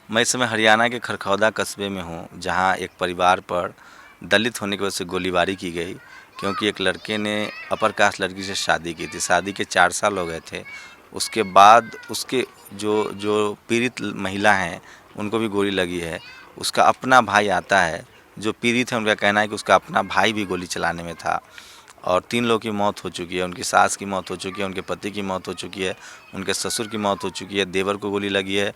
मैं इस समय हरियाणा के खरखौदा कस्बे में हूँ, जहाँ एक परिवार पर दलित होने की वजह से गोलीबारी की गई, क्योंकि एक लड़के ने अपर कास्ट लड़की से शादी की थी। शादी के 4 साल हो गए थे। उसके बाद उसके जो जो पीड़ित महिला हैं, उनको भी गोली लगी है। उसका अपना भाई आता है, जो पीड़ित है, उनका कहना है कि उसका अपना भाई भी गोली चलाने में था। और 3 लोगों की मौत हो चुकी है। उनकी सास की मौत हो चुकी है, उनके पति की मौत हो चुकी है, उनके ससुर की मौत हो चुकी है, देवर को गोली लगी है।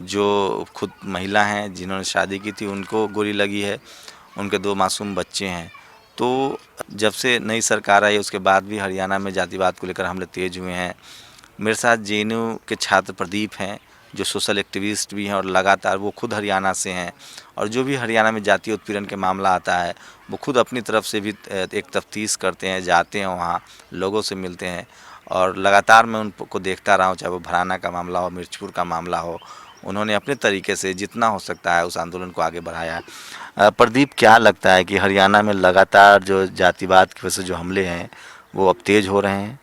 जो खुद महिला हैं जिन्होंने शादी की थी, उनको गोली लगी है। उनके 2 मासूम बच्चे हैं। तो जब से नई सरकार आई, उसके बाद भी हरियाणा में जातिवाद को लेकर हमले तेज़ हुए हैं। मेरे साथ जेएनयू के छात्र प्रदीप हैं, जो सोशल एक्टिविस्ट भी हैं, और लगातार वो खुद हरियाणा से हैं। और जो भी हरियाणा में जातीय उत्पीड़न के मामला आता है, वो खुद अपनी तरफ से भी एक तफ्तीश करते हैं, जाते हैं वहाँ, लोगों से मिलते हैं। और लगातार मैं उनको देखता रहा हूँ, चाहे वो भराना का मामला हो, मिर्चपुर का मामला हो। उन्होंने अपने तरीके से जितना हो सकता है उस आंदोलन को आगे बढ़ाया है। प्रदीप, क्या लगता है कि हरियाणा में लगातार जो जातिवाद की वजह से जो हमले हैं, वो अब तेज़ हो रहे हैं?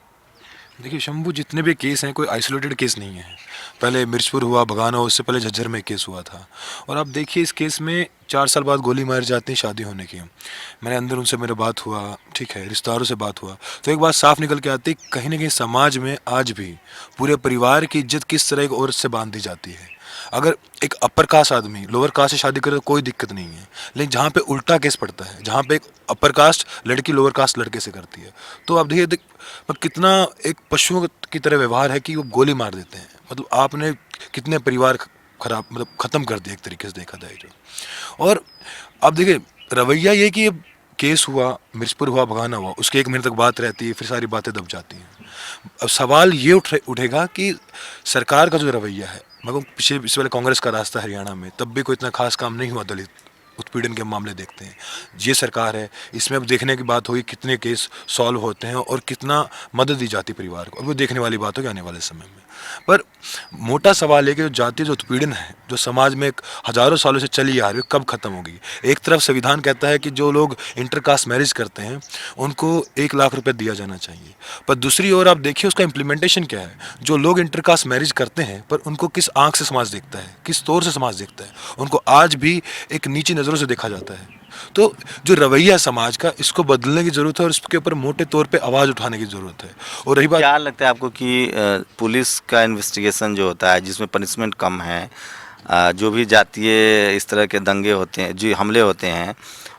देखिए शंभू, जितने भी केस हैं कोई आइसोलेटेड केस नहीं है। पहले मिर्चपुर हुआ, भगाना हुआ, उससे पहले झज्जर में केस हुआ था। और आप देखिए इस केस में 4 साल बाद गोली मारी जाती है शादी होने की। मैंने अंदर उनसे मेरा बात हुआ, ठीक है, रिश्तेदारों से बात हुआ, तो एक बात साफ निकल के आती, कहीं ना कहीं समाज में आज भी पूरे परिवार की इज्जत किस तरह एक औरत से बांध दी जाती है। अगर एक अपर कास्ट आदमी लोअर कास्ट से शादी करे तो कोई दिक्कत नहीं है, लेकिन जहाँ पे उल्टा केस पड़ता है, जहाँ पे एक अपर कास्ट लड़की लोअर कास्ट लड़के से करती है, तो आप देखिए कितना एक पशुओं की तरह व्यवहार है कि वो गोली मार देते हैं। मतलब आपने कितने परिवार खराब, मतलब ख़त्म कर दिया एक तरीके से देखा जाए जो। और अब देखिए रवैया ये कि केस हुआ, मिर्चपुर हुआ, भगाना हुआ, उसके 1 महीने तक बात रहती है, फिर सारी बातें दब जाती हैं। अब सवाल ये उठेगा कि सरकार का जो रवैया है, मगर पिछले इस वाले कांग्रेस का रास्ता हरियाणा में तब भी कोई इतना खास काम नहीं हुआ। दलित उत्पीड़न के मामले देखते हैं, ये सरकार है, इसमें अब देखने की बात होगी कितने केस सॉल्व होते हैं और कितना मदद दी जाती परिवार को, अब वो देखने वाली बात होगी आने वाले समय में। पर मोटा सवाल है कि जो जातीय जो उत्पीड़न है, जो समाज में एक हजारों सालों से चली आ रही है, कब खत्म होगी। एक तरफ संविधान कहता है कि जो लोग इंटरकास्ट मैरिज करते हैं उनको 1 लाख रुपए दिया जाना चाहिए, पर दूसरी ओर आप देखिए उसका इम्प्लीमेंटेशन क्या है। जो लोग इंटरकास्ट मैरिज करते हैं, पर उनको किस आंख से समाज देखता है, किस तौर से समाज देखता है, उनको आज भी एक नीची नज़रों से देखा जाता है। तो जो रवैया है समाज का, इसको बदलने की ज़रूरत है और इसके ऊपर मोटे तौर पे आवाज़ उठाने की ज़रूरत है। और रही बात, क्या लगता है आपको कि पुलिस का इन्वेस्टिगेशन जो होता है, जिसमें पनिशमेंट कम है, जो भी जातीय इस तरह के दंगे होते हैं, जो हमले होते हैं,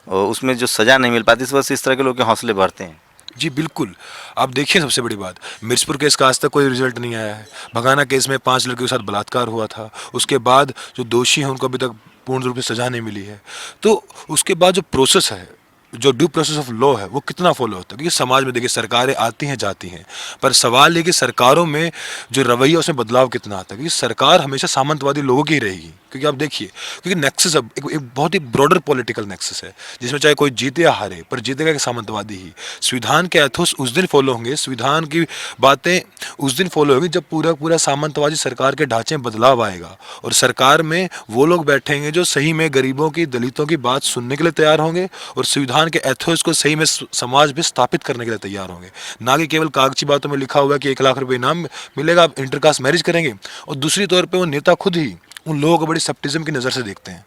और उसमें जो सज़ा नहीं मिल पाती, इस वजह से इस तरह के लोग के हौसले बढ़ते हैं? जी बिल्कुल। आप देखिए सबसे बड़ी बात, मिर्चपुर केस का आज तक कोई रिजल्ट नहीं आया है। भगाना केस में 5 लड़कियों के साथ बलात्कार हुआ था, उसके बाद जो दोषी हैं उनको अभी तक पूर्ण रूप से सज़ा नहीं मिली है। तो उसके बाद जो प्रोसेस है, जो ड्यू प्रोसेस ऑफ लॉ है, वो कितना फॉलो होता है, क्योंकि समाज में देखिए सरकारें आती हैं जाती हैं, पर सवाल ये कि सरकारों में जो रवैया उसमें बदलाव कितना आता है, क्योंकि सरकार हमेशा सामंतवादी लोगों की ही रहेगी। क्योंकि आप देखिए, क्योंकि नेक्सस अब एक बहुत ही ब्रॉडर पॉलिटिकल नेक्सस है, जिसमें चाहे कोई जीते या हारे, पर जीतेगा कि सामंतवादी ही। संविधान के एथोस उस दिन फॉलो होंगे, संविधान की बातें उस दिन फॉलो होंगी जब पूरा पूरा सामंतवादी सरकार के ढांचे में बदलाव आएगा, और सरकार में वो लोग बैठेंगे जो सही में गरीबों की, दलितों की बात सुनने के लिए तैयार होंगे और संविधान के एथोस को सही में समाज में स्थापित करने के लिए तैयार होंगे। ना कि केवल कागजी बातों में लिखा हुआ है कि 1 लाख रुपए इनाम मिलेगा, आप इंटरकास्ट मैरिज करेंगे, और दूसरी तौर पर वो नेता खुद ही उन लोगों को बड़ी सेप्टिज्म की नज़र से देखते हैं।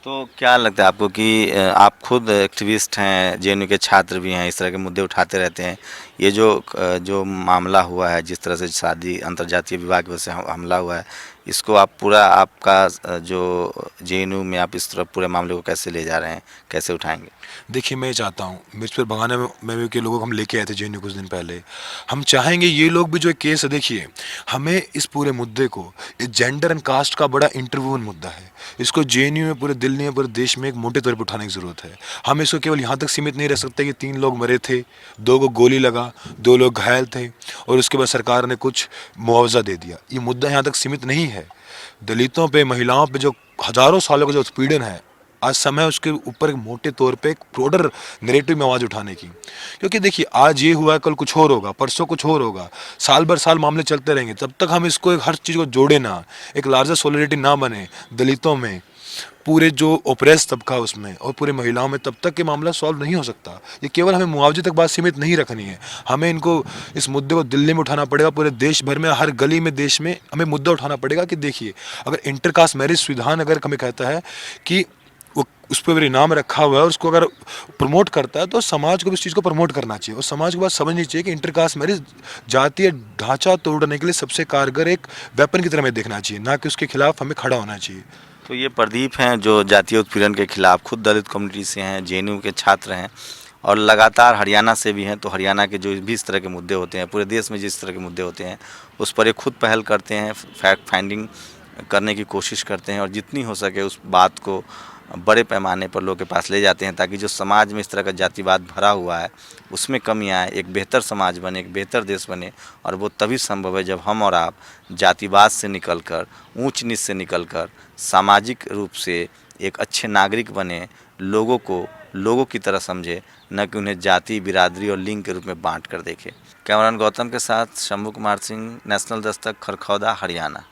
तो क्या लगता है आपको कि आप खुद एक्टिविस्ट हैं, जेएनयू के छात्र भी हैं, इस तरह के मुद्दे उठाते रहते हैं, ये जो मामला हुआ है, जिस तरह से शादी अंतर्जातीय विवाह की वजह से हमला हुआ है, इसको आप पूरा आपका जो जेएनयू में आप इस तरह पूरे मामले को कैसे ले जा रहे हैं, कैसे उठाएंगे? देखिए मैं चाहता हूँ, मिर्चपुर भगाने में भी के लोगों को हम लेके आए थे जेएनयू कुछ दिन पहले। हम चाहेंगे ये लोग भी जो एक केस है, देखिए हमें इस पूरे मुद्दे को, इस जेंडर एंड कास्ट का बड़ा इंटरव्यून मुद्दा है, इसको जेएनयू में, पूरे दिल्ली में, पूरे देश में एक मोटे तौर पर उठाने की ज़रूरत है। हम इसको केवल यहाँ तक सीमित नहीं रह सकते कि 3 लोग मरे थे, 2 को गोली लगा, 2 लोग घायल थे, और उसके बाद सरकार ने कुछ मुआवजा दे दिया। ये मुद्दा यहाँ तक सीमित नहीं है। दलितों पे, महिलाओं पे जो हजारों सालों का जो उत्पीड़न है, आज समय उसके ऊपर एक मोटे तौर पे एक ब्रॉडर नैरेटिव में आवाज़ उठाने की। क्योंकि देखिए आज ये हुआ है, कल कुछ और होगा, परसों कुछ और होगा, साल भर साल मामले चलते रहेंगे। तब तक हम इसको एक हर चीज़ को जोड़े ना, एक लार्जर सॉलिडिटी ना बने दलितों में, पूरे जो ओप्रेस तबका उसमें और पूरे महिलाओं में, तब तक ये मामला सॉल्व नहीं हो सकता। ये केवल हमें मुआवजे तक बात सीमित नहीं रखनी है, हमें इनको इस मुद्दे को दिल्ली में उठाना पड़ेगा, पूरे देश भर में, हर गली में देश में हमें मुद्दा उठाना पड़ेगा कि देखिए, अगर इंटरकास्ट मैरिज संविधान अगर हमें कहता है कि वो उस पर अगर इनाम रखा हुआ है और उसको अगर प्रमोट करता है, तो समाज को भी इस चीज़ को प्रमोट करना चाहिए और समाज को बात समझनी चाहिए कि इंटरकास्ट मैरिज जातीय ढांचा तोड़ने के लिए सबसे कारगर एक वेपन की तरह हमें देखना चाहिए, ना कि उसके खिलाफ हमें खड़ा होना चाहिए। तो ये प्रदीप हैं जो जातीय उत्पीड़न के खिलाफ खुद दलित कम्युनिटी से हैं, जेएनयू के छात्र हैं और लगातार हरियाणा से भी हैं। तो हरियाणा के जो भी इस तरह के मुद्दे होते हैं, पूरे देश में जिस तरह के मुद्दे होते हैं, उस पर ये खुद पहल करते हैं, फैक्ट फाइंडिंग करने की कोशिश करते हैं और जितनी हो सके उस बात को बड़े पैमाने पर लोगों के पास ले जाते हैं, ताकि जो समाज में इस तरह का जातिवाद भरा हुआ है उसमें कमी आए, एक बेहतर समाज बने, एक बेहतर देश बने। और वो तभी संभव है जब हम और आप जातिवाद से निकलकर, ऊंच नीच से निकलकर सामाजिक रूप से एक अच्छे नागरिक बने, लोगों को लोगों की तरह समझे, न कि उन्हें जाति, बिरादरी और लिंग के रूप में बांट कर देखे। कैमरामैन गौतम के साथ शंभू कुमार सिंह, नेशनल दस्तक, खरखौदा, हरियाणा।